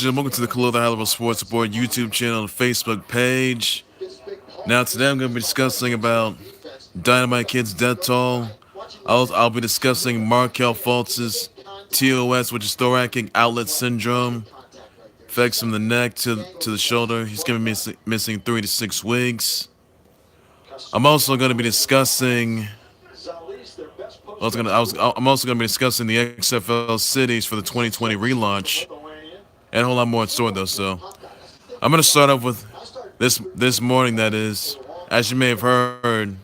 and welcome to the Khalil the High-Level Sports Report YouTube channel and Facebook page. Now today I'm going to be discussing about Dynamite Kid's death toll. I'll be discussing Markelle Fultz's TOS, which is Thoracic Outlet Syndrome, effects from the neck to the shoulder. He's going to be missing 3 to 6 weeks. I'm also going to be discussing. I'm also going to be discussing the XFL cities for the 2020 relaunch, and a whole lot more in store though. So I'm going to start off with this morning. That is, as you may have heard,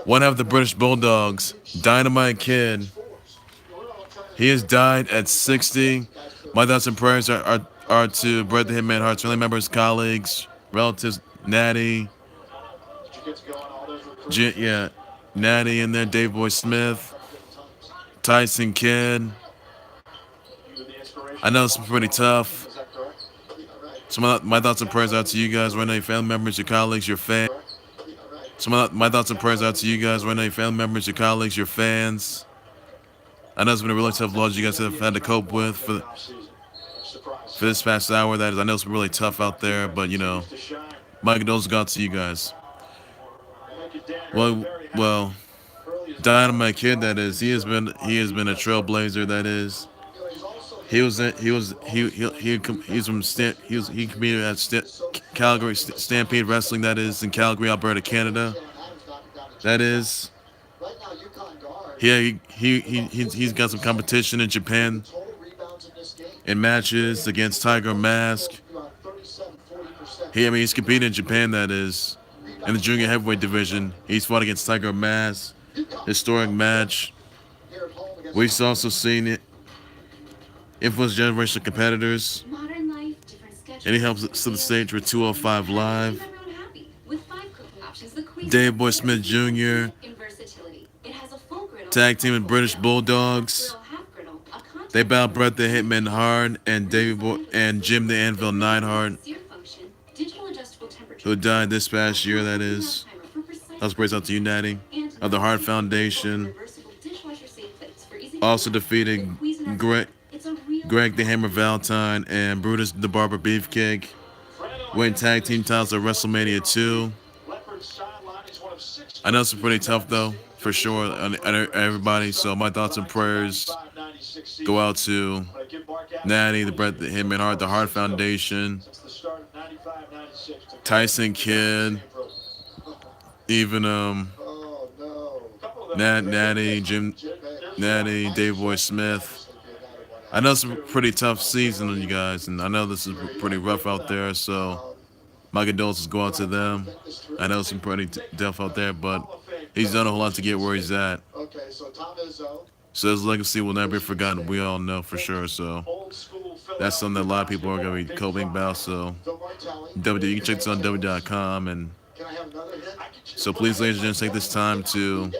one of the British Bulldogs, Dynamite Kid, he has died at 60. My thoughts and prayers are to Bret the Hitman Hart's family members, colleagues, relatives, Natty, Natty and there, Davey Boy Smith, Tyson Kidd. I know it's pretty tough. So my thoughts and prayers out to you guys right now, your family members, your colleagues, your fans. So my thoughts and prayers out to you guys right now, your family members, your colleagues, your fans. I know it's been a really tough loss you guys have had to cope with for this past hour. That is, I know it's been really tough out there, but you know, my condolences go out to you guys. Well, Dynamite Kid, that is, he has been a trailblazer. That is, he competed at Calgary Stampede Wrestling. That is in Calgary, Alberta, Canada. That is, he's got some competition in Japan in matches against Tiger Mask. He's competed in Japan. That is, in the junior heavyweight division. He's fought against Tiger Mask. Historic match. We've also seen it. Influence generational competitors. And he helps set the stage for 205 Live. Davey Boy Smith Jr. Tag team with British Bulldogs. They battled Bret the Hitman Hart and Jim the Anvil Neidhart, who died this past year. That is. Let's praise out to you, Natty, of the Hart Foundation. Also defeated Greg the Hammer Valentine and Brutus the Barber Beefcake. Win tag team titles at WrestleMania 2. I know it's pretty tough though, for sure, on everybody. So my thoughts and prayers go out to Natty, the Bret the Hitman Hart, the Hart Foundation, Tyson Kidd, even Natty, Davey Boy Smith. I know it's a pretty tough season on you guys, and I know this is pretty rough out there, so my condolences go out to them. I know it's pretty tough out there, but he's done a whole lot to get where he's at. So his legacy will never be forgotten, we all know for sure, so that's something that a lot of people are going to be coping about, so you can check this on w.com, and so please, ladies and gentlemen, take this time to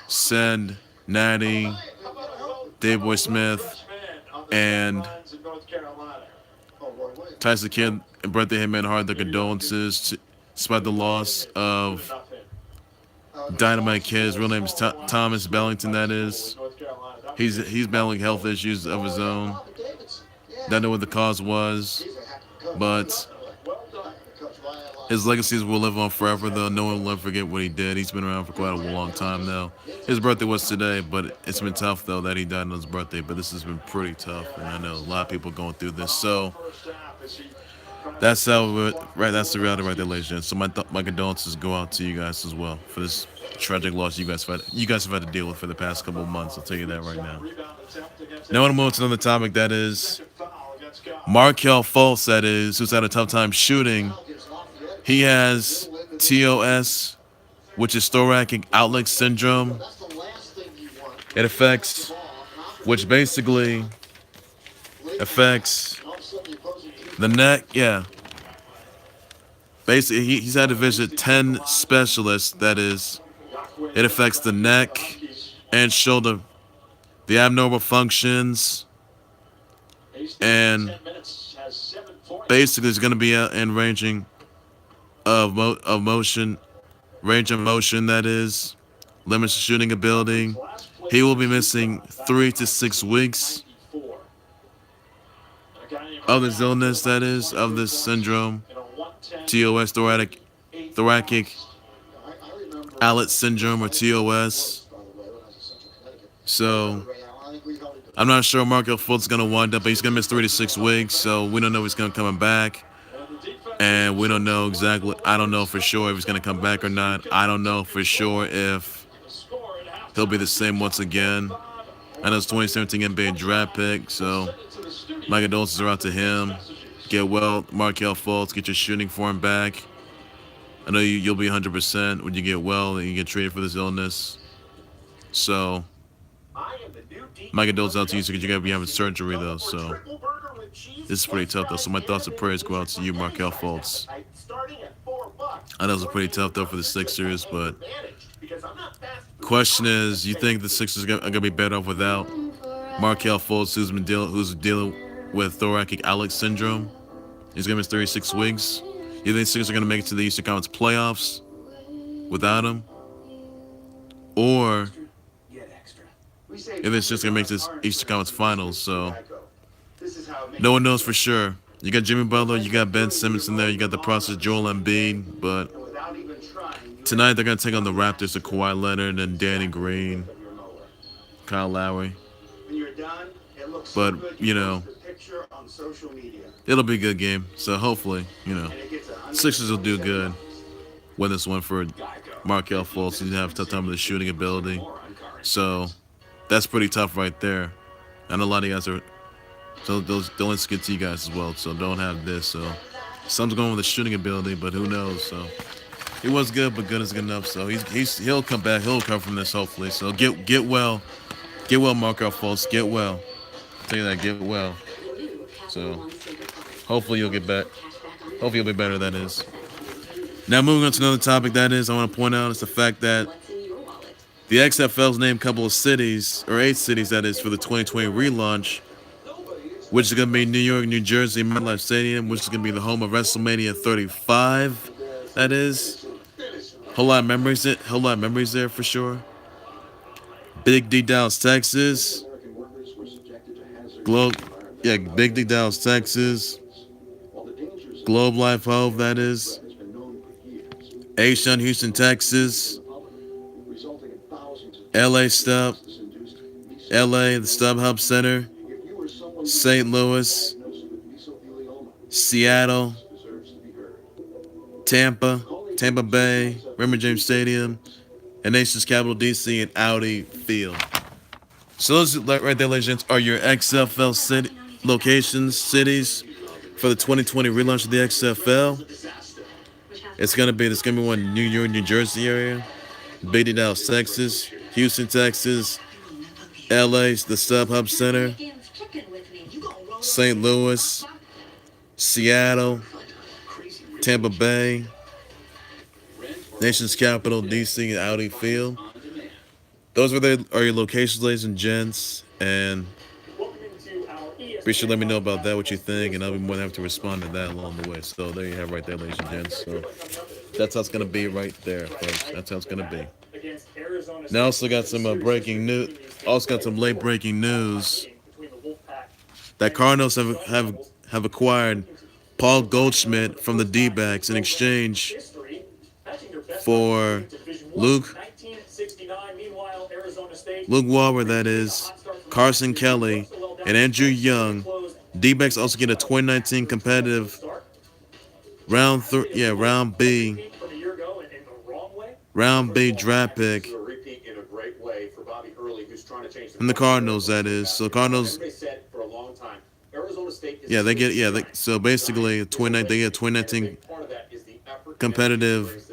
send Natty, Davey Boy Smith, and Tyson Kidd and Bret the Hitman Hart their condolences despite the loss of Dynamite Kid. His real name is Thomas Bellington. That is, he's battling health issues of his own. Don't know what the cause was, but his legacies will live on forever, though. No one will ever forget what he did. He's been around for quite a long time now. His birthday was today, but it's been tough, though, that he died on his birthday. But this has been pretty tough, and I know a lot of people going through this. So that's the reality right there, ladies and gentlemen. So my condolences go out to you guys as well for this tragic loss you guys have had to deal with for the past couple of months. I'll tell you that right now. Now I want to move to another topic, that is Markelle Fultz, that is, who's had a tough time shooting. He has TOS, which is Thoracic Outlet Syndrome. It affects, which basically affects the neck. Yeah. Basically, he's had to visit 10 specialists. That is, it affects the neck and shoulder, the abnormal functions, and basically it's going to be in ranging of motion, range of motion, that is, limits shooting ability. He will be missing 3 to 6 weeks. of this illness, that is, of this syndrome, TOS, thoracic outlet syndrome, or TOS. So I'm not sure Markelle Fultz is going to wind up, but he's going to miss 3 to 6 weeks, so we don't know if he's going to come back. And we don't know exactly, I don't know for sure if he's going to come back or not. I don't know for sure if he'll be the same once again. I know it's 2017 NBA draft pick, so my condolences are out to him. Get well, Markelle Fultz. Get your shooting form back. I know you'll be 100% when you get well and you get treated for this illness. So my condolences out to you because you're going to be having surgery, though. So this is pretty tough, though. So my thoughts and prayers go out to you, Markelle Fultz. I know it's pretty tough, though, for the Sixers, but question is, you think the Sixers are going to be better off without Markelle Fultz, who's dealing with thoracic outlet syndrome? He's going to miss 36 weeks. You think the Sixers are going to make it to the Eastern Conference playoffs without him? Or if it's just going to make this Eastern Conference Finals, so no one knows for sure. You got Jimmy Butler, you got Ben Simmons in there, you got the process Joel Embiid, but tonight they're going to take on the Raptors of Kawhi Leonard and Danny Green, Kyle Lowry. But, you know, it'll be a good game, so hopefully, you know, Sixers will do good. Win this one for Markelle Fultz. He's have a tough time with his shooting ability. So that's pretty tough right there. And a lot of you guys are, so those don't get to you guys as well. So don't have this. So some's going with the shooting ability, but who knows? So he was good, but good is good enough. So he'll come back. He'll come from this hopefully. So get well, Markelle Fultz. Get well. I'll tell you that. Get well. So hopefully you'll get back. Hopefully you'll be better. That is. Now moving on to another topic, that is, I want to point out is the fact that the XFL's named a couple of cities, or 8 cities, that is, for the 2020 relaunch, which is going to be New York, New Jersey, MetLife Stadium, which is going to be the home of WrestleMania 35. That is, whole lot of memories there for sure. Big D, Dallas, Texas. Big D, Dallas, Texas. Globe Life Hove, that is. Ashun, Houston, Texas. LA Stub. LA, the StubHub Center. St. Louis. Seattle. Tampa Bay, Raymond James Stadium, and Nation's capital, DC, and Audi Field. So those right there, ladies and gents, are your XFL cities for the 2020 relaunch of the XFL. It's gonna be one in New York, New Jersey area, Big D, Dallas, Texas, Houston, Texas, LA, the StubHub Center, St. Louis, Seattle, Tampa Bay, Nation's capital, DC, and Audi Field. Those are your locations, ladies and gents, and be sure to let me know about that, what you think, and I'll be more than happy to respond to that along the way. So there you have right there, ladies and gents. So that's how it's going to be right there, folks. That's how it's going to be. Now, also got some breaking news. Also got some late breaking news that Cardinals have acquired Paul Goldschmidt from the D-backs in exchange for Luke Walber, that is, Carson Kelly, and Andrew Young. D-backs also get a 2019 competitive round B draft pick from the Cardinals, that is. So Cardinals, so basically they get a 2019 competitive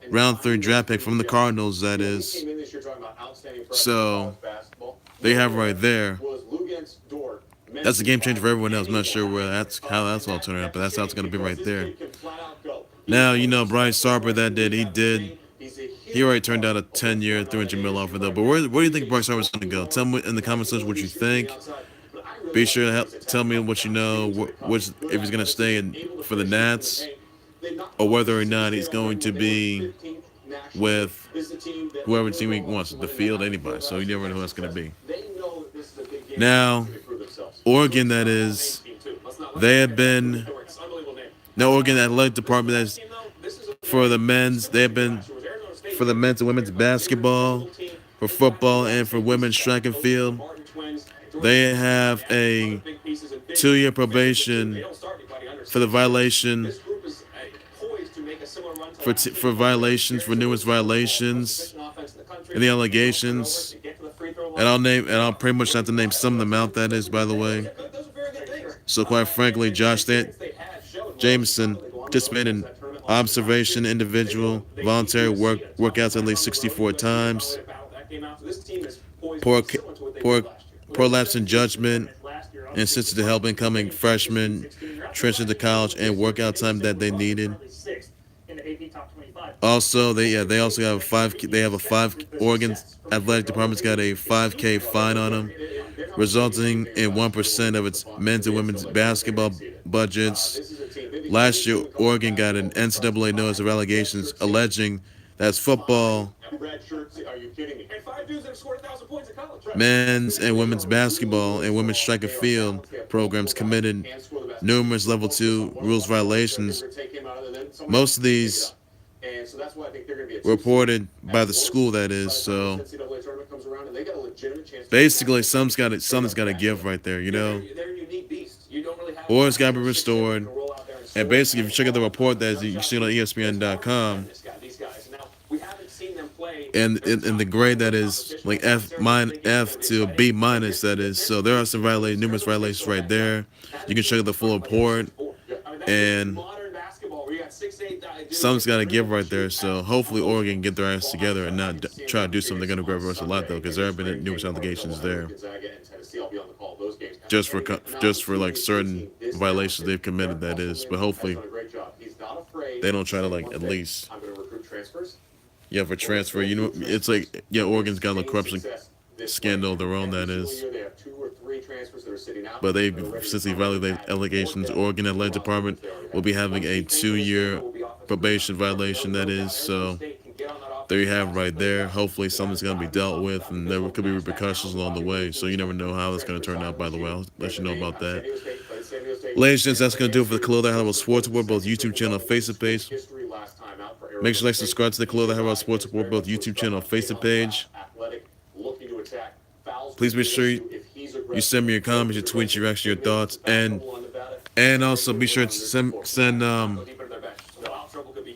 round 3 draft pick from the Cardinals, that is. So they have right there. That's a game changer for everyone else. I'm not sure how that's all turning out, but that's how it's going to be right there. Now, you know, Bryce Harper, he already turned out a 10-year, $300 million offer, though. But where do you think Bryce Harper's going to go? Tell me in the comment section what you think. Be sure to tell me what you know, if he's going to stay for the Nats, or whether or not he's going to be with whoever team he wants, the field, anybody. So you never know who that's going to be. Now, Oregon, that is, They have been no Oregon athletic department that's for the men's. They have been for the men's and women's basketball, for football, and for women's track and field. They have a 2-year probation for the violation for violations, for numerous violations, and the allegations. And I'll pretty much have to name some of them out. That is, by the way. So quite frankly, Josh Jameson participated in observation, individual, voluntary workouts at least 64 times. Poor lapse in judgment, insisted to help incoming freshmen trench into college and workout time that they needed. Also, they also have a 5 Oregon athletic department's got a 5K fine on them, resulting in 1% of its men's and women's basketball budgets. Last year, Oregon got an NCAA notice of allegations alleging that its football, men's and women's basketball, and women's track and field programs committed numerous level 2 rules violations. Most of these reported by the school, that is. So basically, something's got to give right there, you know. Order's got to be restored. And basically, if you check out the report that you see on ESPN.com, and in the grade that is like F to B minus, that is. So there are some numerous violations right there. You can check out the full report, and something's got to give right there. So hopefully Oregon can get their ass together and not try to do something they're going to reverse a lot, though, because there have been numerous allegations there. Just for like certain violations they've committed, that is. But hopefully they don't try to like at least. Yeah, for transfer, you know, it's like, yeah, Oregon's got a corruption scandal of their own, that is. But since they violated allegations, Oregon Athletic Department will be having a 2-year probation violation, that is. So there you have it right there. Hopefully something's going to be dealt with, and there could be repercussions along the way. So you never know how that's going to turn out, by the way. I'll let you know about that. Ladies and gents, that's going to do it for the Khalil the Hell Sports Report, both YouTube channel and Facebook page. Make sure you subscribe to the Khalil the Hell Sports Report, both YouTube channel and Facebook page. Please be sure you send me your comments, your tweets, your reactions, your thoughts, and also be sure to send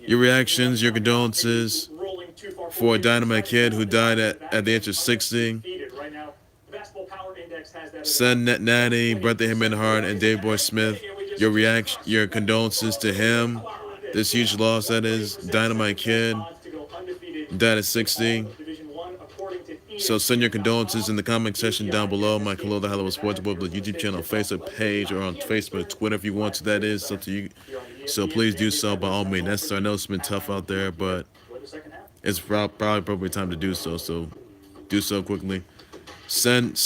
your reactions, your condolences for Dynamite Kid, who died at the age of 60. Send Natty, Bret the Hitman Hart, and Davey Boy Smith your condolences to him. This huge loss, that is. Dynamite Kid died at 60. So send your condolences in the comment section down below. My Khalil the Hell Sports Report, the YouTube channel, Facebook page, or on Facebook, Twitter if you want to. That is up to you. So please do so by all means. I know it's been tough out there, but it's probably time to do so. So do so quickly. Send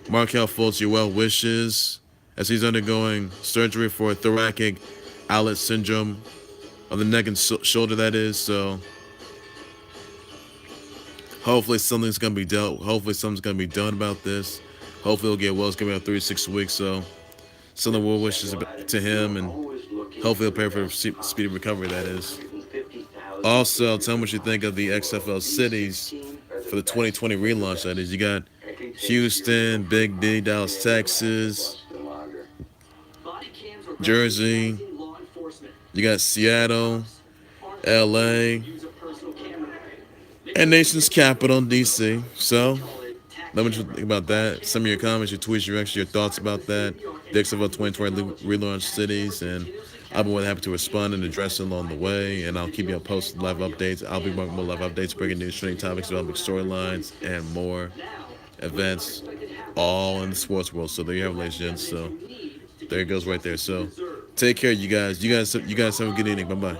Markelle Fultz your well wishes as he's undergoing surgery for Thoracic Outlet Syndrome of the neck and shoulder, that is. So hopefully something's going to be dealt. Hopefully something's going to be done about this. Hopefully he'll get well. It's going to be about 3 to 6 weeks. So send the well wishes to him, and hopefully he'll pray for speedy recovery, that is. Also, tell me what you think of the XFL cities for the 2020 relaunch, that is. You got Houston, Big D, Dallas, Texas, Jersey. You got Seattle, LA, and nation's capital, DC. So, let me think about that. Some of your comments, your tweets, your reactions, your thoughts about that. The XFL 2020 relaunch cities, and I'll be more than happy to respond and address it along the way. And I'll keep you posted live updates. I'll be more live updates, breaking news, trending topics, developing storylines, and more events, all in the sports world. So there you have it, ladies and gents. So there it goes right there. So take care, you guys. You guys have a good evening. Bye bye.